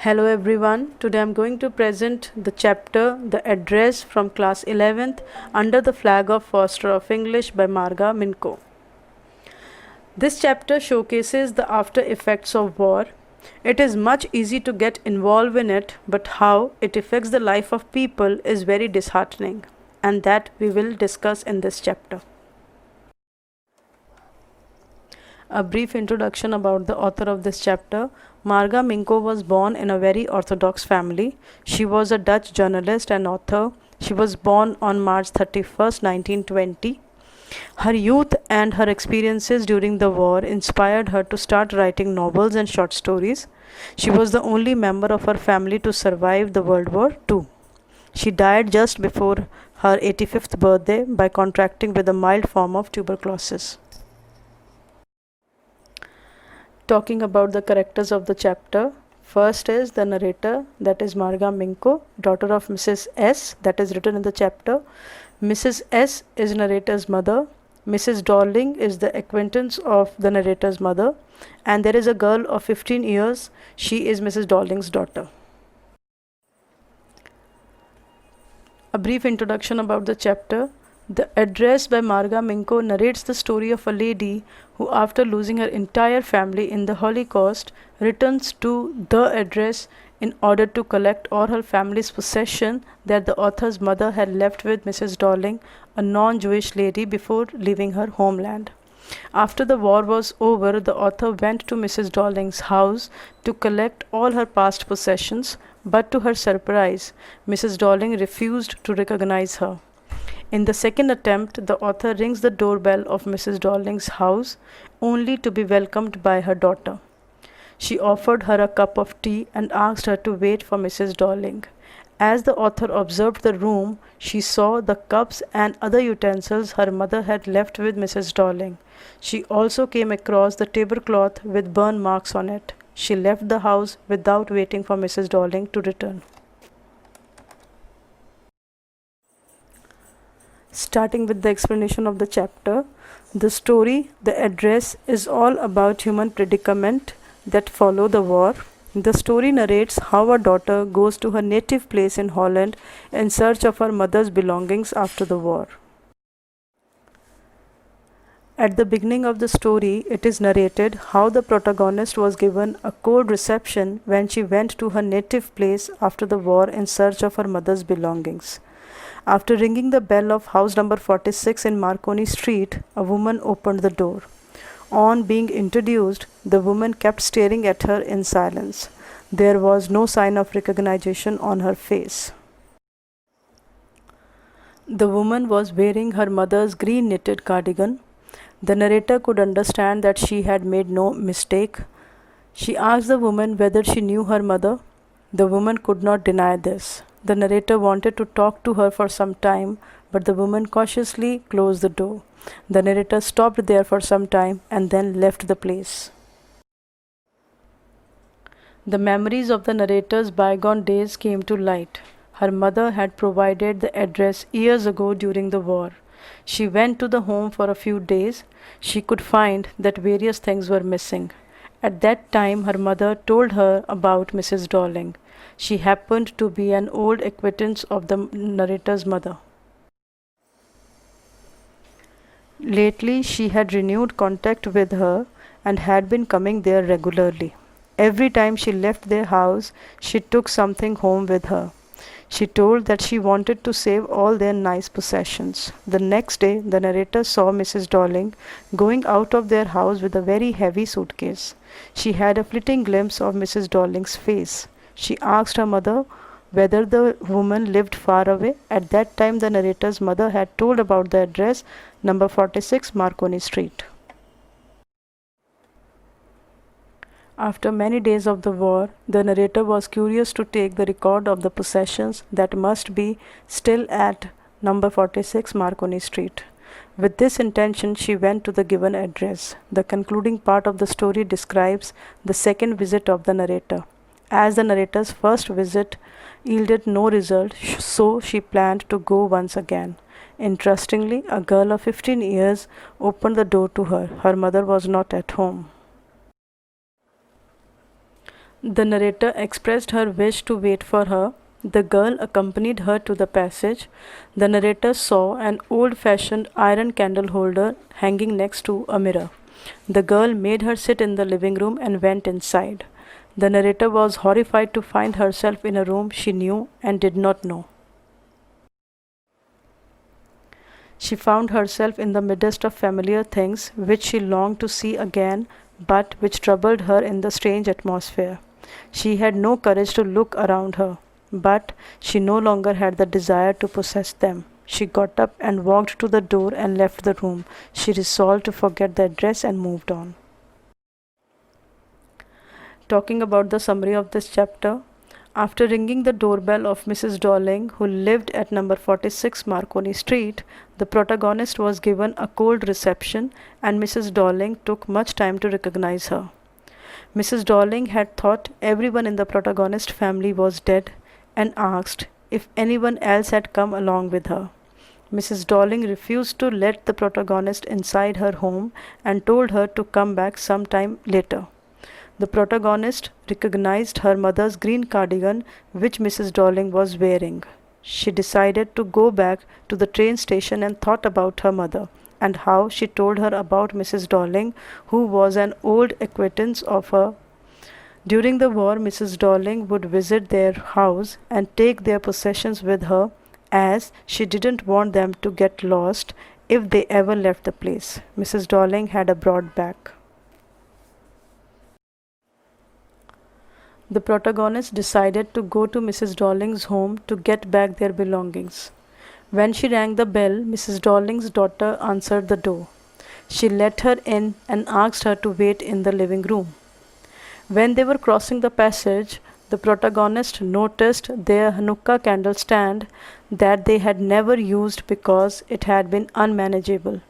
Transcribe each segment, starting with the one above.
Hello everyone. Today I'm going to present the chapter The Address from class 11th under the flag of Foster of English by Marga Minko. This chapter showcases the after effects of war. It is much easy to get involved in it, but how it affects the life of people is very disheartening, and that we will discuss in this chapter. A brief introduction about the author of this chapter. Marga Minko was born in a very orthodox family. She was a Dutch journalist and author. She was born on March 31st, 1920. Her youth and her experiences during the war inspired her to start writing novels and short stories. She was the only member of her family to survive the World War II. She died just before her 85th birthday by contracting with a mild form of tuberculosis. Talking about the characters of the chapter, first is the narrator, that is Marga Minko, daughter of Mrs. S, that is written in the chapter. Mrs. S is narrator's mother. Mrs. Darling is the acquaintance of the narrator's mother, and there is a girl of 15 years. She is Mrs. Darling's daughter. A brief introduction about the chapter. The Address by Marga Minko narrates the story of a lady who, after losing her entire family in the Holocaust, returns to the address in order to collect all her family's possession that the author's mother had left with Mrs. Darling, a non-Jewish lady, before leaving her homeland. After the war was over, the author went to Mrs. Darling's house to collect all her past possessions, but to her surprise, Mrs. Darling refused to recognize her. In the second attempt, the author rings the doorbell of Mrs. Darling's house, only to be welcomed by her daughter. She offered her a cup of tea and asked her to wait for Mrs. Darling. As the author observed the room, she saw the cups and other utensils her mother had left with Mrs. Darling. She also came across the tablecloth with burn marks on it. She left the house without waiting for Mrs. Darling to return. Starting with the explanation of the chapter, the story, The Address, is all about human predicament that follow the war. The story narrates how a daughter goes to her native place in Holland in search of her mother's belongings after the war. At the beginning of the story, it is narrated how the protagonist was given a cold reception when she went to her native place after the war in search of her mother's belongings. After ringing the bell of house number 46 in Marconi Street, a woman opened the door. On being introduced, the woman kept staring at her in silence. There was no sign of recognition on her face. The woman was wearing her mother's green knitted cardigan. The narrator could understand that she had made no mistake. She asked the woman whether she knew her mother. The woman could not deny this. The narrator wanted to talk to her for some time, but the woman cautiously closed the door. The narrator stopped there for some time and then left the place. The memories of the narrator's bygone days came to light. Her mother had provided the address years ago during the war. She went to the home for a few days. She could find that various things were missing. At that time, her mother told her about Mrs. Darling. She happened to be an old acquaintance of the narrator's mother. Lately, she had renewed contact with her and had been coming there regularly. Every time she left their house, she took something home with her. She told that she wanted to save all their nice possessions. The next day, the narrator saw Mrs. Darling going out of their house with a very heavy suitcase. She had a fleeting glimpse of Mrs. Darling's face. She asked her mother whether the woman lived far away. At that time, the narrator's mother had told about the address, number 46 Marconi Street. After many days of the war, the narrator was curious to take the record of the possessions that must be still at number 46 Marconi Street. With this intention, she went to the given address. The concluding part of the story describes the second visit of the narrator. As the narrator's first visit yielded no result, so she planned to go once again. Interestingly, a girl of 15 years opened the door to her. Her mother was not at home. The narrator expressed her wish to wait for her. The girl accompanied her to the passage. The narrator saw an old fashioned iron candle holder hanging next to a mirror. The girl made her sit in the living room and went inside. The narrator was horrified to find herself in a room she knew and did not know. She found herself in the midst of familiar things which she longed to see again, but which troubled her in the strange atmosphere. She had no courage to look around her, but she no longer had the desire to possess them. She got up and walked to the door and left the room. She resolved to forget the address and moved on. Talking about the summary of this chapter, after ringing the doorbell of Mrs. Darling, who lived at number 46 Marconi Street, the protagonist was given a cold reception, and Mrs. Darling took much time to recognize her. Mrs. Darling had thought everyone in the protagonist family was dead and asked if anyone else had come along with her. Mrs. Darling refused to let the protagonist inside her home and told her to come back some time later. The protagonist recognized her mother's green cardigan, which Mrs. Darling was wearing. She decided to go back to the train station and thought about her mother and how she told her about Mrs. Darling, who was an old acquaintance of her. During the war, Mrs. Darling would visit their house and take their possessions with her, as she didn't want them to get lost if they ever left the place. Mrs. Darling had a broad back. The protagonist decided to go to Mrs. Darling's home to get back their belongings. When she rang the bell, Mrs. Darling's daughter answered the door. She let her in and asked her to wait in the living room. When they were crossing the passage, the protagonist noticed their Hanukkah candle stand that they had never used because it had been unmanageable.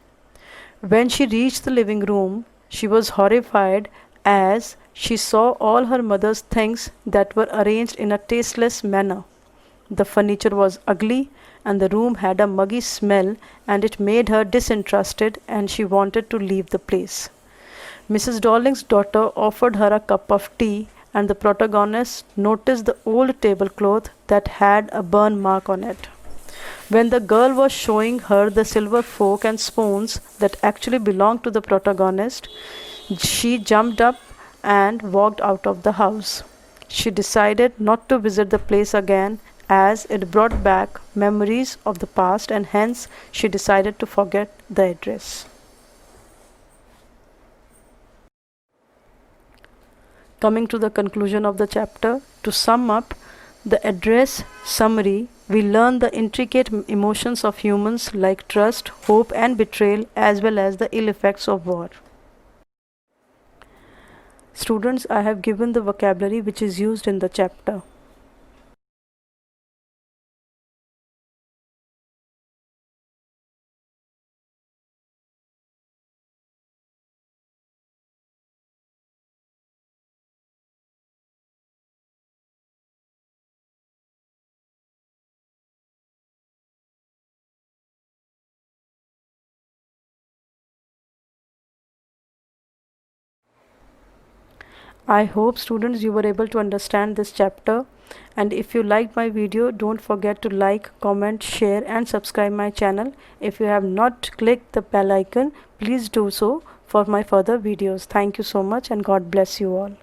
When she reached the living room, she was horrified as she saw all her mother's things that were arranged in a tasteless manner. The furniture was ugly, and the room had a muggy smell, and it made her disinterested, and she wanted to leave the place. Mrs. Darling's daughter offered her a cup of tea, and the protagonist noticed the old tablecloth that had a burn mark on it. When the girl was showing her the silver fork and spoons that actually belonged to the protagonist, she jumped up and walked out of the house. She decided not to visit the place again, as it brought back memories of the past, and hence she decided to forget the address. Coming to the conclusion of the chapter, to sum up the address summary, we learn the intricate emotions of humans like trust, hope, and betrayal, as well as the ill effects of war. Students, I have given the vocabulary which is used in the chapter. I hope students you were able to understand this chapter, and if you liked my video, don't forget to like, comment, share and subscribe my channel. If you have not clicked the bell icon, please do so for my further videos. Thank you so much and God bless you all.